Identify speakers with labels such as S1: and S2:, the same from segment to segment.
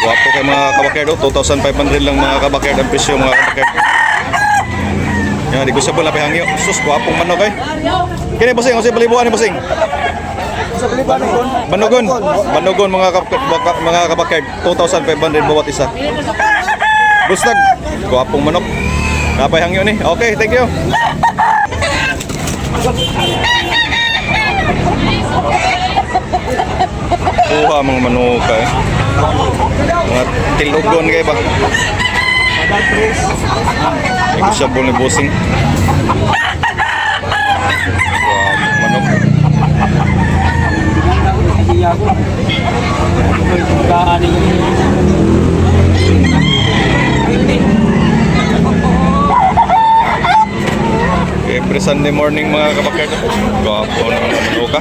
S1: Wapo kay mga kabakerd, 2,500 lang mga kabakerd ang presyo mga kabakerd. Yan, negosyable na pahangyo. Sus, wapong manok eh. Kini bossing, kasi balibuan ni bossing. Banogon. Banogon mga kabakerd, 2,500 bawat isa. Bustag, wapong manok. Napahangyo ni. Okay, thank you. Kuha mga manok eh. Mga tilugon kayo ba? Negosyable ni bossing. Manok. Every Sunday morning mga kabakerd. Gwapo ng manok.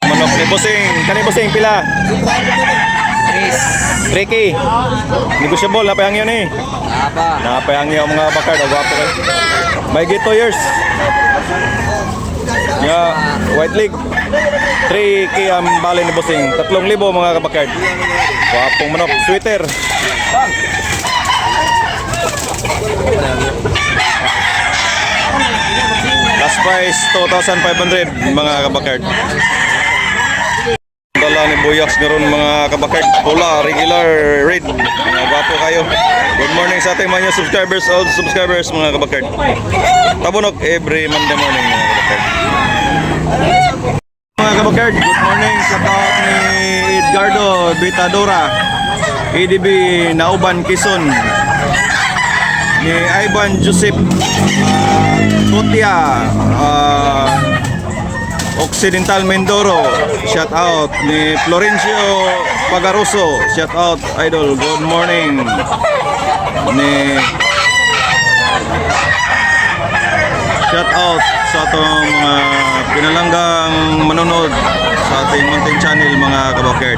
S1: Manok ni bossing. Kani bossing pila? 3K. Negosyable, napayangyo ni. Napayangyo mga bakar, gwapo kayo. May git 2 years. Ya, white leg. 3K ang bali ni bossing. 3,000 mga kabakard. Gwapong manok, sweater. Last price 2,500 mga kabakard. Dala ni Boyax ngayon mga kabakard, pula, regular, red. Mga gwapo kayo. Good morning sa ating mga subscribers, old subscribers mga kabakard. Tabunok every Monday morning mga kabakard. Mga kabakard, good morning sa tawag ni Edgardo Bitadora, EDB Nauban Quezon, ni Ivan Joseph Kotia, Occidental Mindoro, shout out ni Florencio Pagaroso, shout out idol, good morning ni shout out sa atong mga pinalanggang manonood sa ating munting channel mga kabakerd.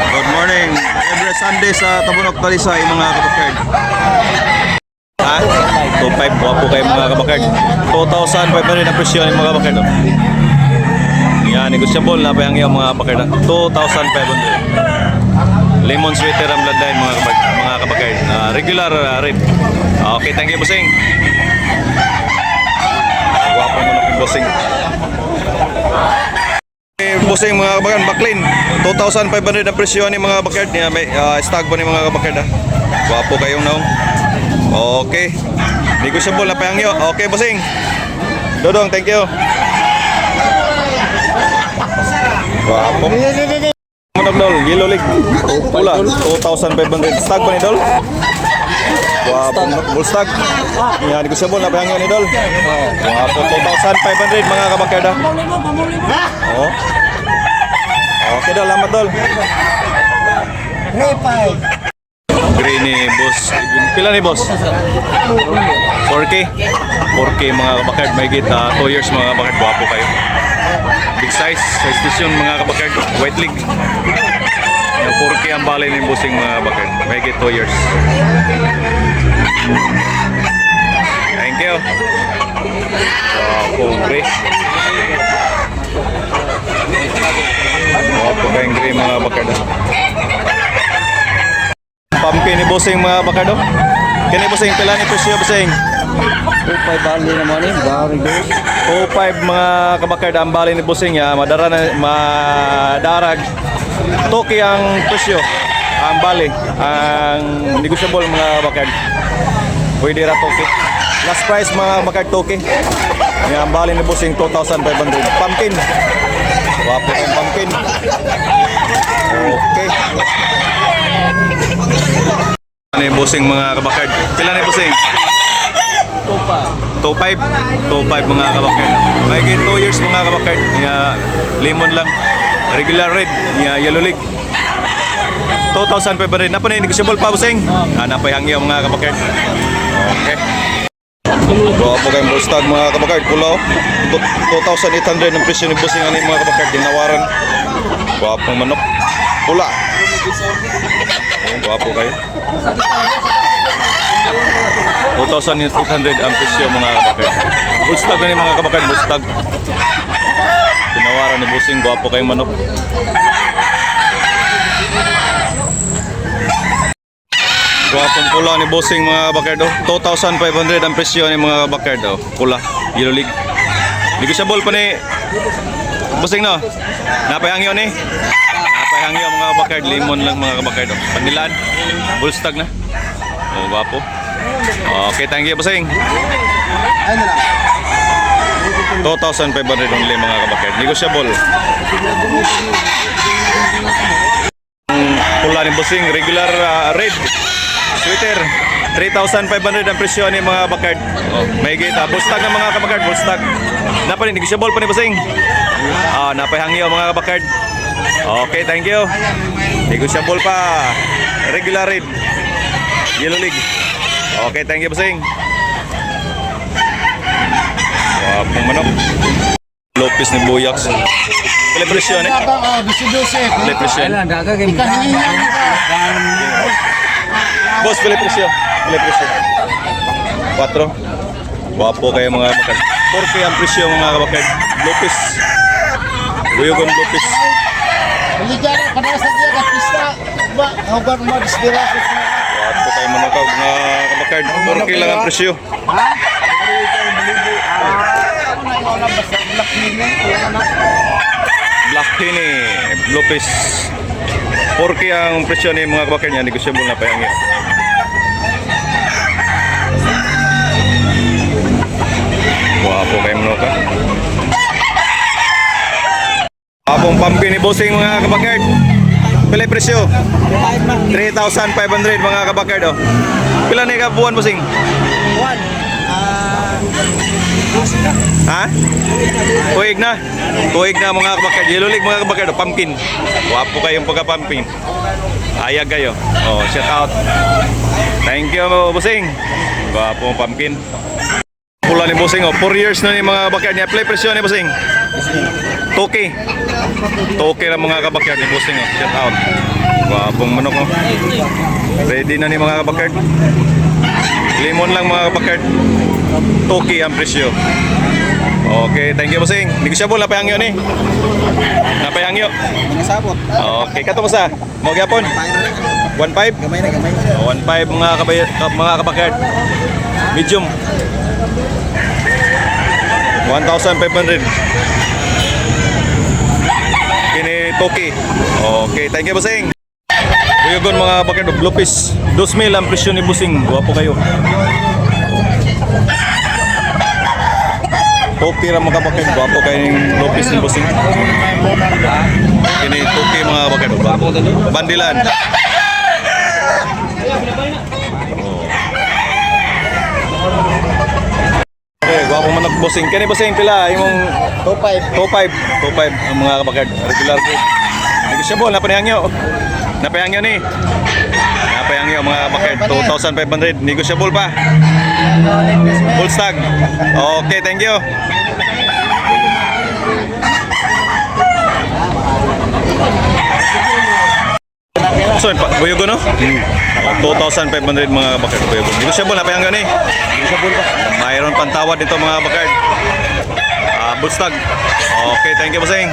S1: Good morning every Sunday sa Tabunok Talisay mga kabakerd. Ha? 2,500 po kayo mga kabakerd. 2,500 na presyo ng mga kabakerd. Yan, negosyable na pa yung mga kabakerd. 2,500. Lemon sweater ang bloodline mga kabakerd. Regular red. Okay, thank you bossing. Guwapo mo na bossing. Bossing mga kabakerd, baklin 2,500 ang presyo ni mga kabakerd. May stag po ni mga kabakerd. Guwapo kayong naong. Okay, negosyable na pahangyo. Okay bossing. Dodong, thank you. Guwapo. Manok dol, yellow leg. Pula, 2,500. Stag pa ni dol? Guwapo, bull stag. Yan, negosyable na pahangyo ni dol. Guwapo, 2,500 mga kabakerd. Oh. Okay dol, lamat dol. Green ni boss. Pila ni boss? 4K. 4K mga kabakerd. May kita 2 years mga kabakerd. Guwapo kayo. Big size. Size station mga kabakerd. White leg. 4K ang balay ni bossing mga kabakerd. May kita 2 years. Thank you. Guwapo green. Guwapo kayong green mga kabakerd. Pumpkin ni bossing mga bakado. Kani bossing pila ni presyo bossing?
S2: 2,500 bali naman eh, very good.
S1: 2,500 mga kabakard ang bali ni bossing ya, madarag. Toki ang presyo, ang bali, ang negosyable mga bakard. Pwede ra toki. Last price mga bakard toki. Ang bali ni bossing 2,500. Pumpkin. Wapo ang pumpkin. Okay. Ni bossing mga kabakard. Pila ni bossing? 2,500 mga kabakard. May 2 years mga kabakard. Lemon lang. Regular red. Yellow leg. 2,500. Napa na negosyable pa bossing? Napayangyo mga kabakard. Okay. Guwapo kayong bustag mga kabakard. Pula 2,800 ang presyo ni bossing ano mga kabakard. Dinawaran. Guwapong manok. Pula. Guwapo kayo. 2,800 ang presyo mga kabakard. Bustag na ni mga kabakard. Bustag. Tinawaran ni Busing, gwapo kayong manok. Gwapong pula ni Busing mga kabakyardo. 2,500 ang presyo ni mga kabakyardo. Pula, yellow league. Negotiable pa ni Busing no. Napayangyo ni. Napayangyo mga kabakyard, limon lang mga kabakyardo. Panilan, bullstag na. Oh, gwapo. Okay, thank you Busing. 2,500 only mga kabakyard. Negotiable. Pula ni Busing, regular red. Sweater, 3,500 ang presyo ni mga bakard. Oh, may gita. Bullstag ng mga kabakard, bullstag. Napay, negotiable pa ni Busing. Napay hangyo mga kabakard. Okay, thank you. Negotiable pa. Regular red. Yellow league. Okay, thank you Busing. Wapong manok. Lopez ni Buyaks. Pila presyo ni? Pila presyo ni? Boss, pila presyo? Pila presyo? 4. Wapo kayo mga bakad. 4K ang presyo mga kabakad. Lopez. Buyogon Lopez. Wapo kayo mga kabakad. 4K lang ang presyo. Black Penny Lopez. 4K ang presyo ni mga kabakad niya. Negosyable na pa yan. Wapo kayo mga ka. Apong pampi ni Busing mga kabakad. Pila presyo? 3,500 mga kabakad. Oh. Pila na ikabuan Busing? Ha? Tuig na. Tuig na mga kabakad. Yellow league mga kabakad. Pumpkin. Wapo kayong pagka-pumpkin. Ayag kayo. Oh, shout out. Thank you Busing. Wapo pumpkin. Pula ni Busing. 4 years na ni mga kabakad niya. Play presyo ni Busing. Toki. Toki lang mga kabakad ni Busing. Oh. Shout out. Wapong manok. Oh. Ready na ni mga kabakad. Limon lang mga kabakad. Toki ang presyo. Okay, thank you Busing. Negosyable na payangyo ni. Napayangyo.
S2: Sabot.
S1: Okay, kato mo sa mo gyapon. 1.5.
S2: Gamay na.
S1: 1.5 mga kabakad. Medium. 1,500. Kini Toki. Okay, thank you Busing. Buyogon mga kabakad, Lopez. 2,000 ang presyo ni Busing. Guwapo kayo. Toki lang mga kabakad. Guwapo kayo ng Lopez ni Busing. Kini Toki mga kabakad. Bandilan. Okay, guwapo man ang Busing. Kani Busing pila imong 2.5 ang mga kabakad. Regular grade. Negosyable na panihangyo. Napayangyo ni. Napayangyo mga kabakad. 2,500. Negosyable pa. Full stag. Okay, thank you. So, buyogo no? 2,500 mga bakad buyogo. Negosyable na payangyo ni. Negosyable pa. Mayroon pantawad dito mga bakad. Bullstag. Okay, thank you Busing.